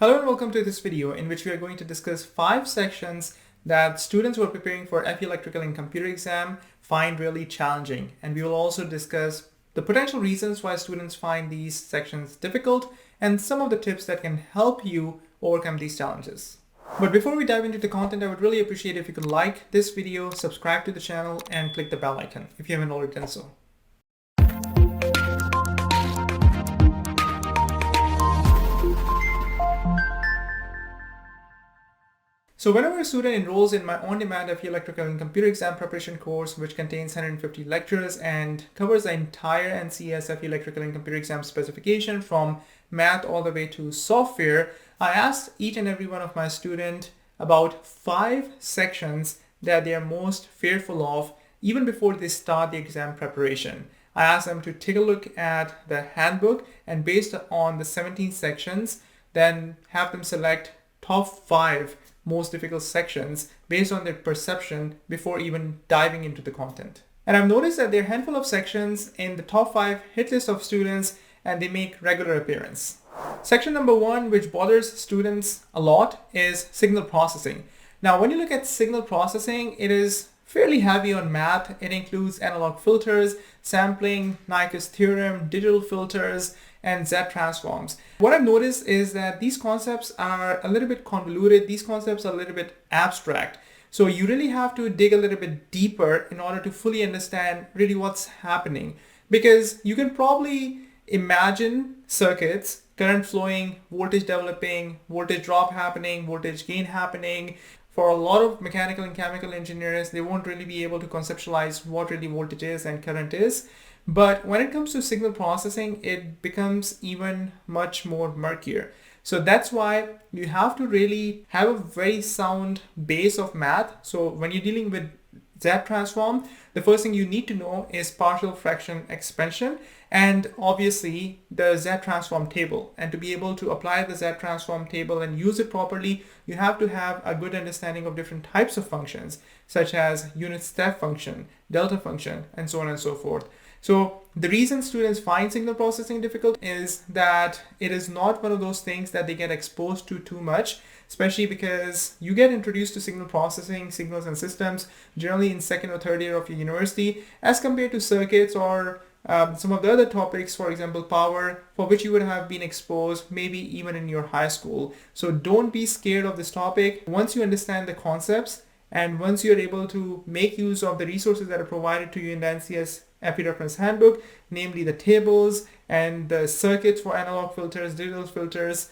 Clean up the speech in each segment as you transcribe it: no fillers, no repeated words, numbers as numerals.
Hello and welcome to this video in which we are going to discuss 5 sections that students who are preparing for FE Electrical and Computer exam find really challenging. And we will also discuss the potential reasons why students find these sections difficult and some of the tips that can help you overcome these challenges. But before we dive into the content, I would really appreciate if you could like this video, subscribe to the channel, and click the bell icon if you haven't already done so. So whenever a student enrolls in my on-demand FE Electrical and Computer exam preparation course, which contains 150 lectures and covers the entire NCEES FE Electrical and Computer exam specification from math all the way to software, I asked each and every one of my students about 5 sections that they are most fearful of even before they start the exam preparation. I asked them to take a look at the handbook and based on the 17 sections, then have them select top 5 most difficult sections based on their perception before even diving into the content. And I've noticed that there are a handful of sections in the top 5 hit list of students and they make regular appearance. Section number 1, which bothers students a lot, is signal processing. Now, when you look at signal processing, it is fairly heavy on math. It includes analog filters, sampling, Nyquist theorem, digital filters, and Z transforms. What I've noticed is that these concepts are a little bit convoluted. These concepts are a little bit abstract. So you really have to dig a little bit deeper in order to fully understand really what's happening. Because you can probably imagine circuits, current flowing, voltage developing, voltage drop happening, voltage gain happening. For a lot of mechanical and chemical engineers, they won't really be able to conceptualize what really voltage is and current is. But when it comes to signal processing, it becomes even much more murkier. So that's why you have to really have a very sound base of math. So when you're dealing with Z transform, the first thing you need to know is partial fraction expansion and obviously the Z transform table. And to be able to apply the Z transform table and use it properly, you have to have a good understanding of different types of functions, such as unit step function, delta function, and so on and so forth. So the reason students find signal processing difficult is that it is not one of those things that they get exposed to too much, especially because you get introduced to signal processing, signals and systems, generally in second or third year of your university, as compared to circuits or some of the other topics, for example, power, for which you would have been exposed maybe even in your high school. So don't be scared of this topic. Once you understand the concepts and once you're able to make use of the resources that are provided to you in the NCEES FE reference handbook, namely the tables and the circuits for analog filters, digital filters,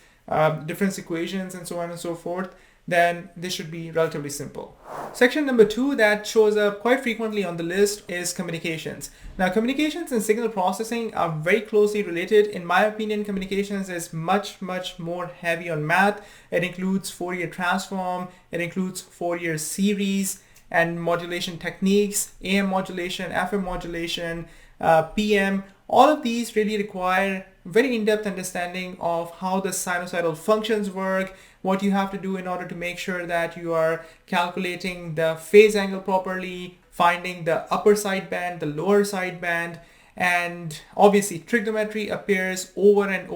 difference equations, and so on and so forth, then this should be relatively simple. Section number 2 that shows up quite frequently on the list is communications. Now, communications and signal processing are very closely related. In my opinion, communications is much more heavy on math. It includes Fourier transform, it includes Fourier series, and modulation techniques, AM modulation, FM modulation, PM. All of these really require very in-depth understanding of how the sinusoidal functions work, what you have to do in order to make sure that you are calculating the phase angle properly, finding the upper sideband, the lower sideband, and obviously trigonometry appears over and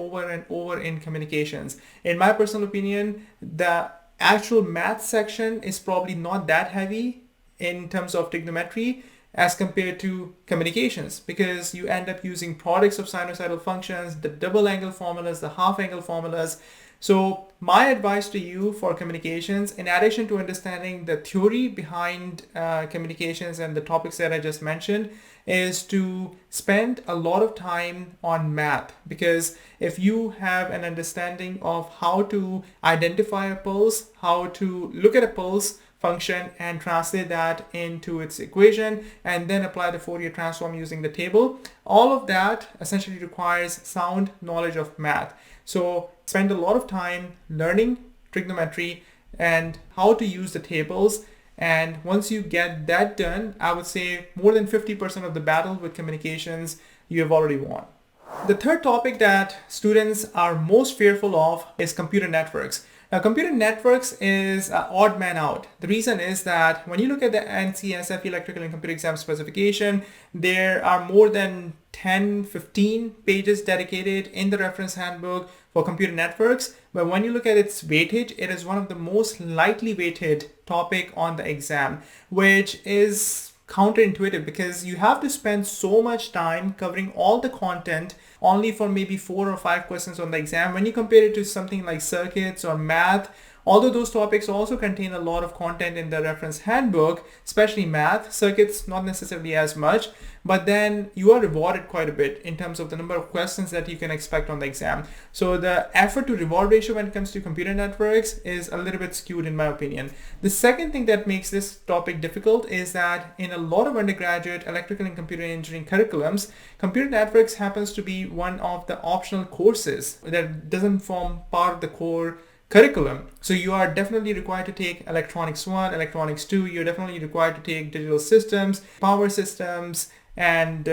over in communications. In my personal opinion, the actual math section is probably not that heavy in terms of trigonometry as compared to communications, because you end up using products of sinusoidal functions, the double angle formulas, the half angle formulas. So my advice to you for communications, in addition to understanding the theory behind communications and the topics that I just mentioned, is to spend a lot of time on math. Because if you have an understanding of how to identify a pulse, how to look at a pulse function and translate that into its equation and then apply the Fourier transform using the table, all of that essentially requires sound knowledge of math. So spend a lot of time learning trigonometry and how to use the tables. And once you get that done, I would say more than 50% of the battle with communications you have already won. The third topic that students are most fearful of is computer networks. Now, computer networks is an odd man out. The reason is that when you look at the NCEES FE Electrical and Computer exam specification, there are more than 10, 15 pages dedicated in the reference handbook for computer networks, but when you look at its weightage, it is one of the most lightly weighted topic on the exam, which is counterintuitive because you have to spend so much time covering all the content only for maybe 4 or 5 questions on the exam. When you compare it to something like circuits or math, although those topics also contain a lot of content in the reference handbook, especially math, circuits not necessarily as much, but then you are rewarded quite a bit in terms of the number of questions that you can expect on the exam. So the effort to reward ratio when it comes to computer networks is a little bit skewed in my opinion. The second thing that makes this topic difficult is that in a lot of undergraduate electrical and computer engineering curriculums, computer networks happens to be one of the optional courses that doesn't form part of the core curriculum. So you are definitely required to take electronics 1, electronics 2, you're definitely required to take digital systems, power systems, and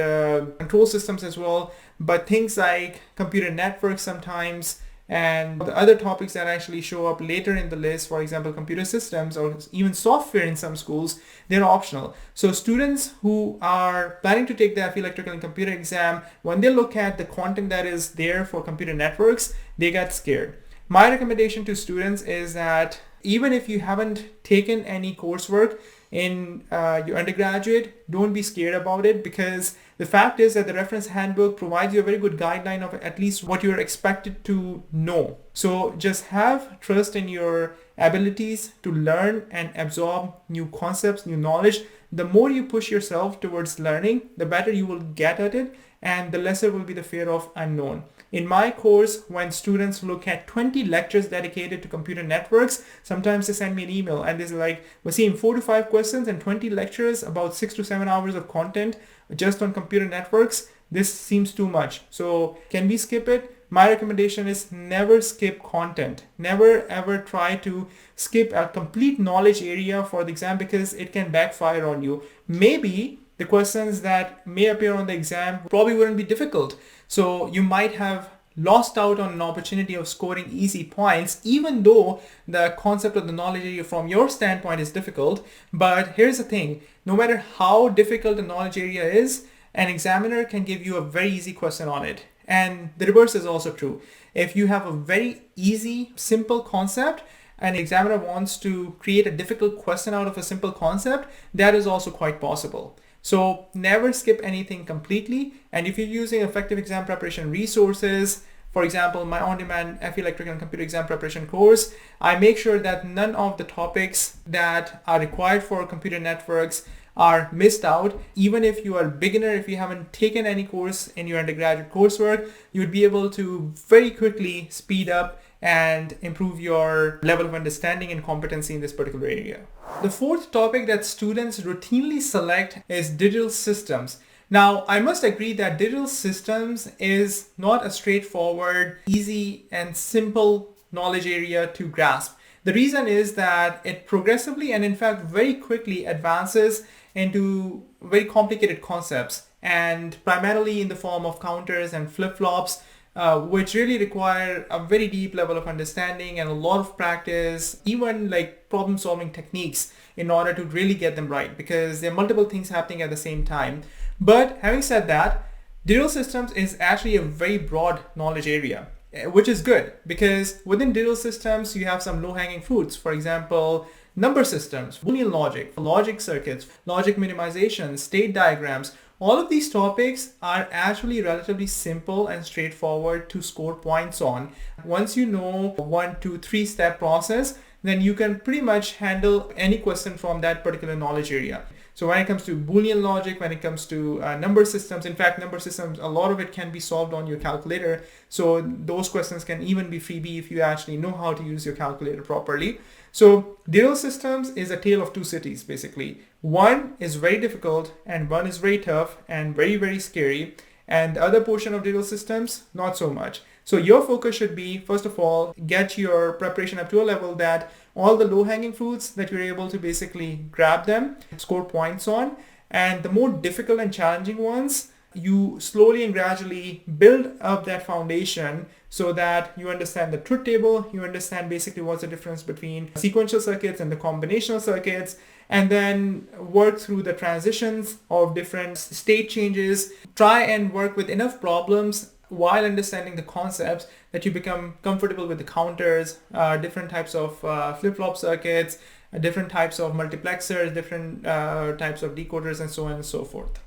control systems as well. But things like computer networks sometimes and the other topics that actually show up later in the list, for example, computer systems or even software in some schools, they're optional. So students who are planning to take the FE Electrical and Computer exam, when they look at the content that is there for computer networks, they get scared. My recommendation to students is that even if you haven't taken any coursework in your undergraduate, don't be scared about it, because the fact is that the reference handbook provides you a very good guideline of at least what you're expected to know. So just have trust in your abilities to learn and absorb new concepts, new knowledge. The more you push yourself towards learning, the better you will get at it, and the lesser will be the fear of unknown. In my course, when students look at 20 lectures dedicated to computer networks, sometimes they send me an email and they're like, we're seeing 4 to 5 questions and 20 lectures, about 6 to 7 hours of content just on computer networks. This seems too much. So can we skip it? My recommendation is never skip content. Never ever try to skip a complete knowledge area for the exam, because it can backfire on you. Maybe the questions that may appear on the exam probably wouldn't be difficult. So you might have lost out on an opportunity of scoring easy points, even though the concept of the knowledge area from your standpoint is difficult. But here's the thing, no matter how difficult the knowledge area is, an examiner can give you a very easy question on it. And the reverse is also true. If you have a very easy, simple concept, an examiner wants to create a difficult question out of a simple concept, that is also quite possible. So never skip anything completely. And if you're using effective exam preparation resources, for example, my on-demand FE Electrical and Computer exam preparation course, I make sure that none of the topics that are required for computer networks are missed out. Even if you are a beginner, if you haven't taken any course in your undergraduate coursework, you would be able to very quickly speed up and improve your level of understanding and competency in this particular area. The fourth topic that students routinely select is digital systems. Now, I must agree that digital systems is not a straightforward, easy, and simple knowledge area to grasp. The reason is that it progressively and in fact very quickly advances into very complicated concepts, and primarily in the form of counters and flip-flops, which really require a very deep level of understanding and a lot of practice, even like problem solving techniques, in order to really get them right, because there are multiple things happening at the same time. But having said that, digital systems is actually a very broad knowledge area, which is good, because within digital systems you have some low-hanging fruits. For example, number systems, Boolean logic, logic circuits, logic minimization, state diagrams. All of these topics are actually relatively simple and straightforward to score points on. Once you know 1, 2, 3 step process, then you can pretty much handle any question from that particular knowledge area. So when it comes to Boolean logic, when it comes to number systems, in fact, number systems, a lot of it can be solved on your calculator. So those questions can even be freebie if you actually know how to use your calculator properly. So digital systems is a tale of two cities, basically. One is very difficult and one is very tough and very, very scary. And the other portion of digital systems, not so much. So your focus should be, first of all, get your preparation up to a level that all the low-hanging fruits that you're able to basically grab them, score points on, and the more difficult and challenging ones, you slowly and gradually build up that foundation so that you understand the truth table, you understand basically what's the difference between sequential circuits and the combinational circuits, and then work through the transitions of different state changes. Try and work with enough problems while understanding the concepts, that you become comfortable with the counters, different types of flip-flop circuits, different types of multiplexers, different types of decoders, and so on and so forth.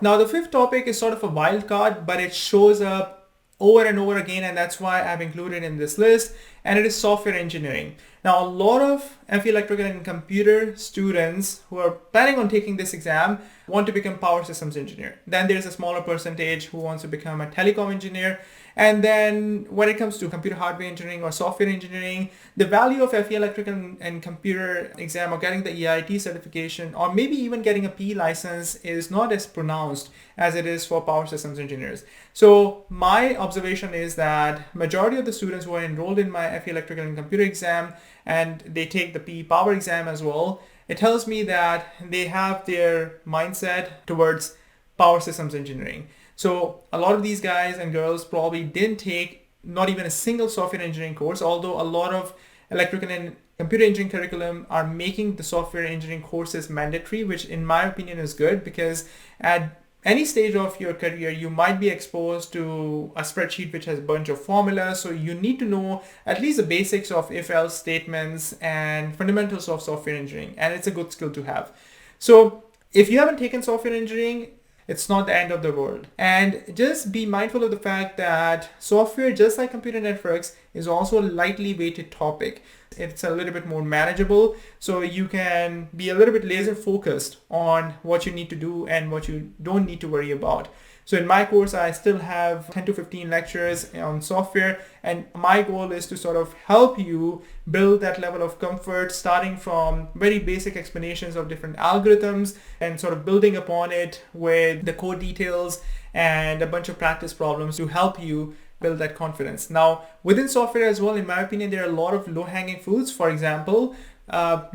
Now, the fifth topic is sort of a wild card, but it shows up over and over again, and that's why I've included in this list, and it is software engineering. Now, a lot of FE electrical and computer students who are planning on taking this exam want to become power systems engineer. Then there's a smaller percentage who wants to become a telecom engineer. And then when it comes to computer hardware engineering or software engineering, the value of FE electrical and computer exam or getting the EIT certification or maybe even getting a PE license is not as pronounced as it is for power systems engineers. So my observation is that majority of the students who are enrolled in my FE electrical and computer exam and they take the PE power exam as well, it tells me that they have their mindset towards power systems engineering. So a lot of these guys and girls probably didn't take not even a single software engineering course, although a lot of electrical and computer engineering curriculum are making the software engineering courses mandatory, which in my opinion is good because at any stage of your career, you might be exposed to a spreadsheet which has a bunch of formulas. So you need to know at least the basics of if-else statements and fundamentals of software engineering. And it's a good skill to have. So if you haven't taken software engineering, it's not the end of the world. And just be mindful of the fact that software, just like computer networks, is also a lightly weighted topic. It's a little bit more manageable, so you can be a little bit laser focused on what you need to do and what you don't need to worry about. So in my course, I still have 10 to 15 lectures on software, and my goal is to sort of help you build that level of comfort, starting from very basic explanations of different algorithms and sort of building upon it with the code details and a bunch of practice problems to help you build that confidence. Now, within software as well, in my opinion, there are a lot of low-hanging fruits. For example,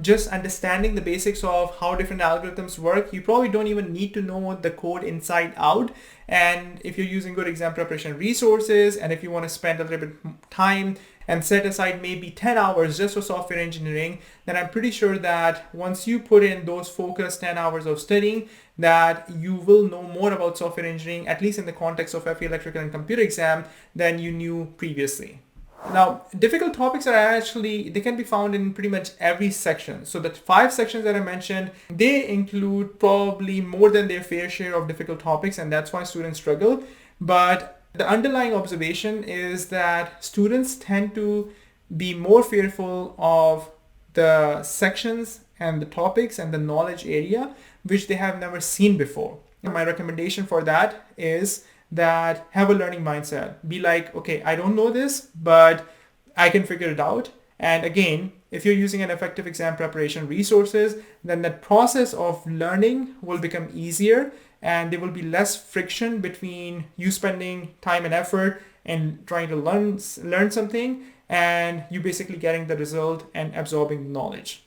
just understanding the basics of how different algorithms work. You probably don't even need to know the code inside out. And if you're using good exam preparation resources, and if you want to spend a little bit time and set aside maybe 10 hours just for software engineering, then I'm pretty sure that once you put in those focused 10 hours of studying, that you will know more about software engineering, at least in the context of FE electrical and computer exam, than you knew previously. Now, difficult topics they can be found in pretty much every section. So the 5 sections that I mentioned, they include probably more than their fair share of difficult topics, and that's why students struggle. But the underlying observation is that students tend to be more fearful of the sections and the topics and the knowledge area which they have never seen before. And my recommendation for that is that have a learning mindset. Be like, okay, I don't know this, but I can figure it out. And again, if you're using an effective exam preparation resources, then that process of learning will become easier and there will be less friction between you spending time and effort and trying to learn something and you basically getting the result and absorbing the knowledge.